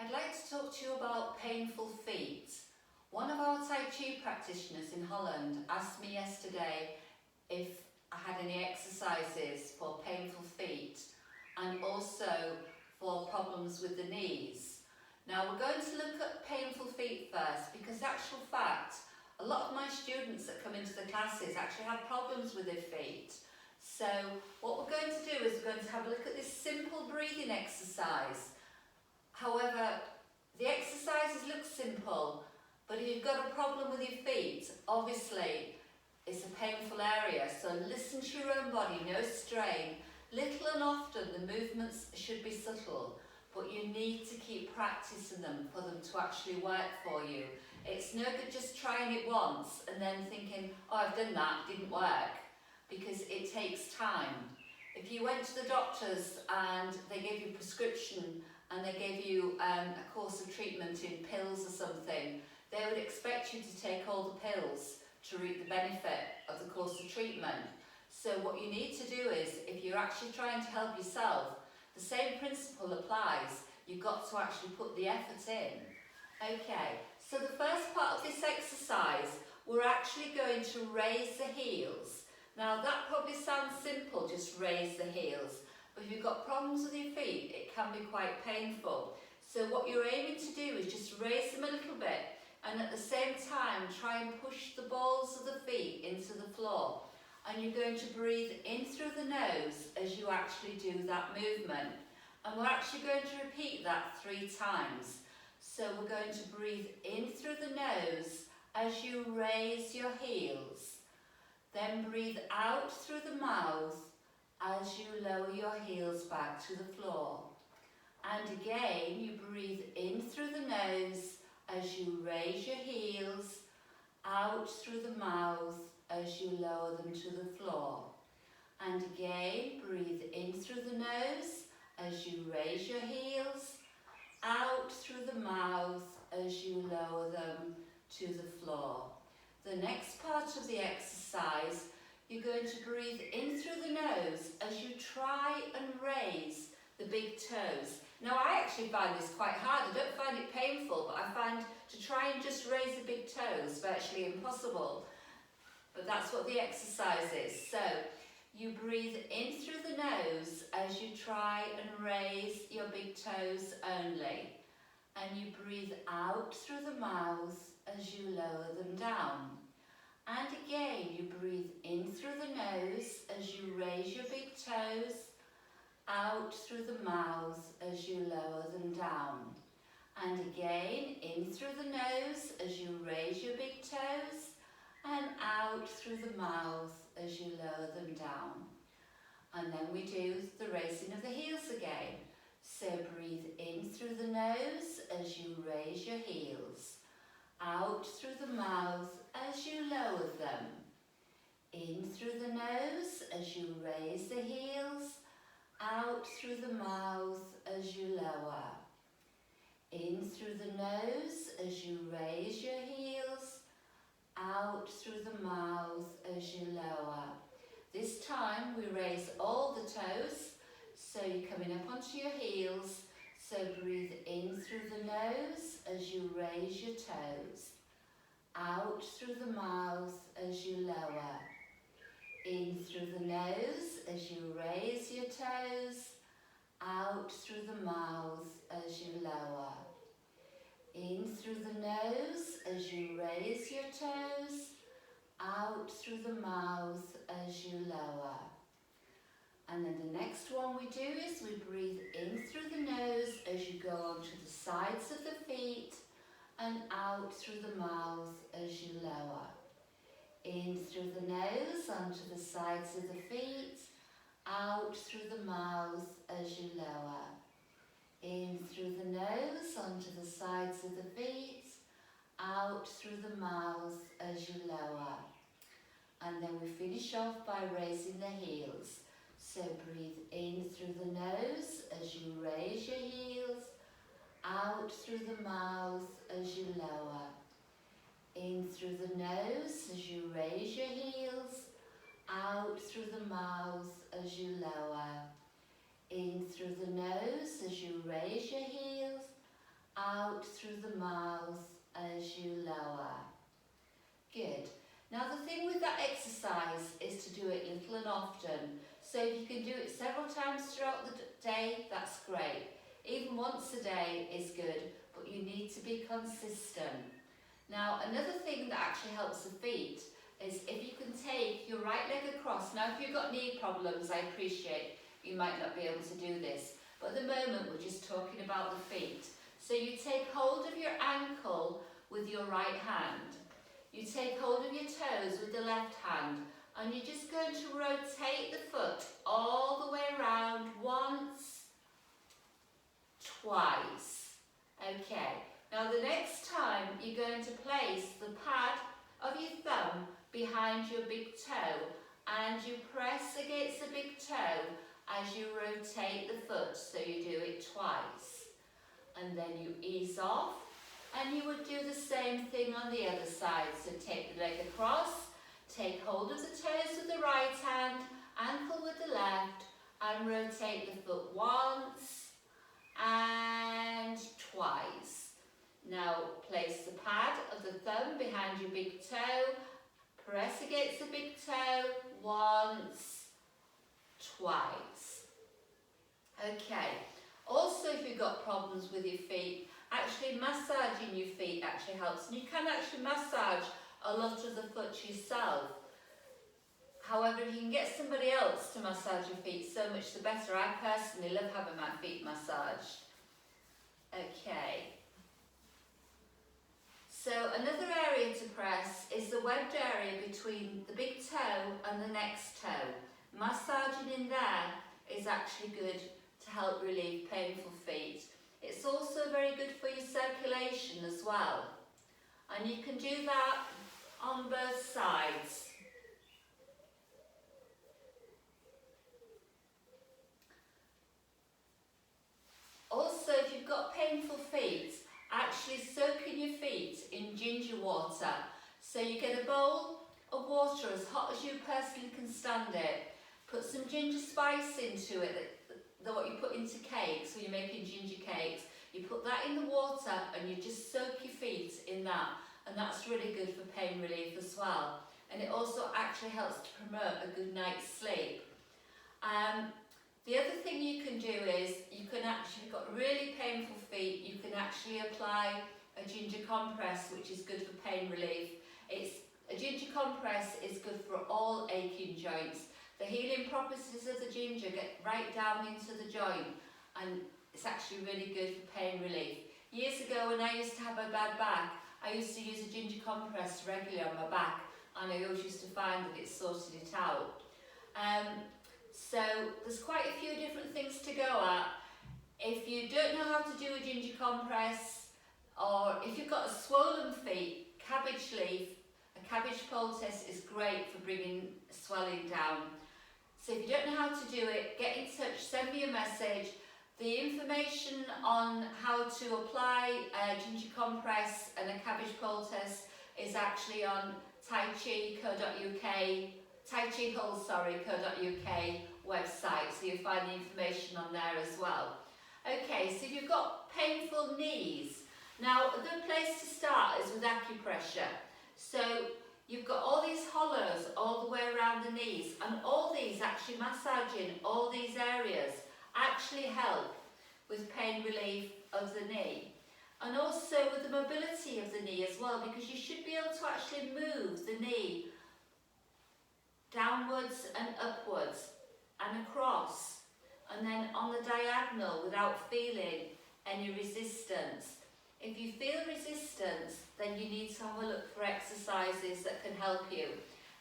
I'd like to talk to you about painful feet. One of our Tai Chi practitioners in Holland asked me yesterday if I had any exercises for painful feet and also for problems with the knees. Now we're going to look at painful feet first because actual fact, a lot of my students that come into the classes actually have problems with their feet. So what we're going to do is we're going to have a look at this simple breathing exercise. However, the exercises look simple, but if you've got a problem with your feet, obviously it's a painful area. So listen to your own body, no strain. Little and often the movements should be subtle, but you need to keep practicing them for them to actually work for you. It's no good just trying it once and then thinking, oh, I've done that, it didn't work, because it takes time. If you went to the doctors and they gave you a prescription and they gave you a course of treatment in pills or something, they would expect you to take all the pills to reap the benefit of the course of treatment. So what you need to do is, if you're actually trying to help yourself, the same principle applies. You've got to actually put the effort in. Okay, so the first part of this exercise, we're actually going to raise the heels. Now that probably sounds simple, just raise the heels. But if you've got problems with your feet, it can be quite painful. So what you're aiming to do is just raise them a little bit and at the same time try and push the balls of the feet into the floor. And you're going to breathe in through the nose as you actually do that movement. And we're actually going to repeat that 3 times. So we're going to breathe in through the nose as you raise your heels. Then breathe out through the mouth as you lower your heels back to the floor. And again, you breathe in through the nose as you raise your heels, out through the mouth as you lower them to the floor. And again, breathe in through the nose as you raise your heels, out through the mouth as you lower them to the floor. The next part of the exercise, you're going to breathe in through the nose as you try and raise the big toes. Now I actually find this quite hard. I don't find it painful, but I find to try and just raise the big toes virtually impossible. But that's what the exercise is. So you breathe in through the nose as you try and raise your big toes only. And you breathe out through the mouth as you lower them down. And again, you breathe in through the nose as you raise your big toes, out through the mouth as you lower them down. And again, in through the nose as you raise your big toes, and out through the mouth as you lower them down. And then we do the raising of the heels again. So breathe in through the nose as you raise your heels, out through the mouth as you lower them, in through the nose as you raise the heels, out through the mouth as you lower, in through the nose as you raise your heels, out through the mouth as you lower. This time we raise all the toes, so you're coming up onto your heels. So breathe in through the nose as you raise your toes, out through the mouth as you lower, in through the nose as you raise your toes, out through the mouth as you lower, in through the nose as you raise your toes, out through the mouth as you lower. And then the next one we do is we breathe in through the nose as you go onto the sides of the feet and out through the mouth as you lower. In through the nose onto the sides of the feet, out through the mouth as you lower. In through the nose onto the sides of the feet, out through the mouth as you lower. And then we finish off by raising the heels. So breathe in through the nose as you raise your heels, out through the mouth as you lower. In through the nose as you raise your heels, out through the mouth as you lower. In through the nose as you raise your heels, out through the mouth as you lower. Good. Now the thing with that exercise is to do it little and often. So if you can do it several times throughout the day, that's great. Even once a day is good, but you need to be consistent. Now another thing that actually helps the feet is if you can take your right leg across. Now if you've got knee problems, I appreciate you might not be able to do this, but at the moment we're just talking about the feet. So you take hold of your ankle with your right hand. You take hold of your toes with the left hand, and you're just going to rotate the foot all the way around once, twice. Okay, now the next time you're going to place the pad of your thumb behind your big toe, and you press against the big toe as you rotate the foot, so you do it twice. And then you ease off, and you would do the same thing on the other side. So take the leg across, take hold of the toes with the right hand, ankle with the left, and rotate the foot once and twice. Now place the pad of the thumb behind your big toe, press against the big toe once, twice. Okay, also if you've got problems with your feet, actually massaging your feet actually helps, and you can actually massage a lot of the foot yourself. However, if you can get somebody else to massage your feet, so much the better. I personally love having my feet massaged. Okay. So another area to press is the webbed area between the big toe and the next toe. Massaging in there is actually good to help relieve painful feet. It's also very good for your circulation as well. And you can do that on both sides. Also, if you've got painful feet, actually soaking your feet in ginger water. So you get a bowl of water as hot as you personally can stand it. Put some ginger spice into it, what you put into cakes when you're making ginger cakes. You put that in the water and you just soak your feet in that, and that's really good for pain relief as well. And it also actually helps to promote a good night's sleep. The other thing you can do is you can actually, if you've got really painful feet, you can actually apply a ginger compress, which is good for pain relief. A ginger compress is good for all aching joints. The healing properties of the ginger get right down into the joint, and it's actually really good for pain relief. Years ago when I used to have a bad back, I used to use a ginger compress regularly on my back, and I always used to find that it sorted it out. So there's quite a few different things to go at. If you don't know how to do a ginger compress, or if you've got a swollen feet, cabbage leaf, a cabbage poultice is great for bringing swelling down. So if you don't know how to do it, get in touch, send me a message. The information on how to apply a ginger compress and a cabbage poultice is actually on taichihull.co.uk website, so you'll find the information on there as well. Okay, so if you've got painful knees, now a good place to start is with acupressure. So you've got all these hollows all the way around the knees, and all these actually massaging all these areas actually help with pain relief of the knee, and also with the mobility of the knee as well, because you should be able to actually move the knee downwards and upwards and across, and then on the diagonal without feeling any resistance. If you feel resistance, then you need to have a look for exercises that can help you.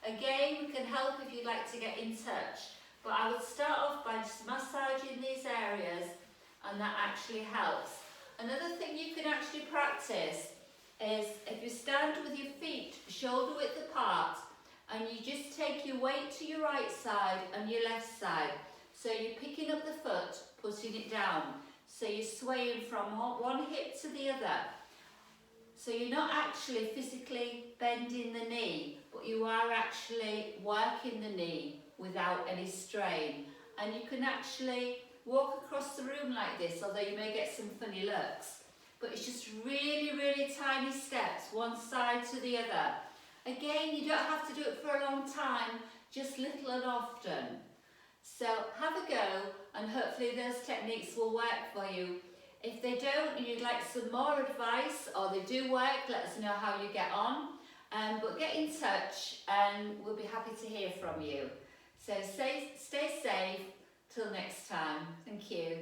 Again, we can help if you'd like to get in touch, but I would start off by just massaging these areas, and that actually helps. Another thing you can actually practice is if you stand with your feet shoulder width apart, and you just take your weight to your right side and your left side. So you're picking up the foot, putting it down. So you're swaying from one hip to the other. So you're not actually physically bending the knee, but you are actually working the knee without any strain. And you can actually walk across the room like this, although you may get some funny looks. but it's just really, really tiny steps, one side to the other. Again, you don't have to do it for a long time, just little and often. So have a go, and hopefully those techniques will work for you. If they don't and you'd like some more advice, or they do work, let us know how you get on. But get in touch and we'll be happy to hear from you. So stay safe till next time. Thank you.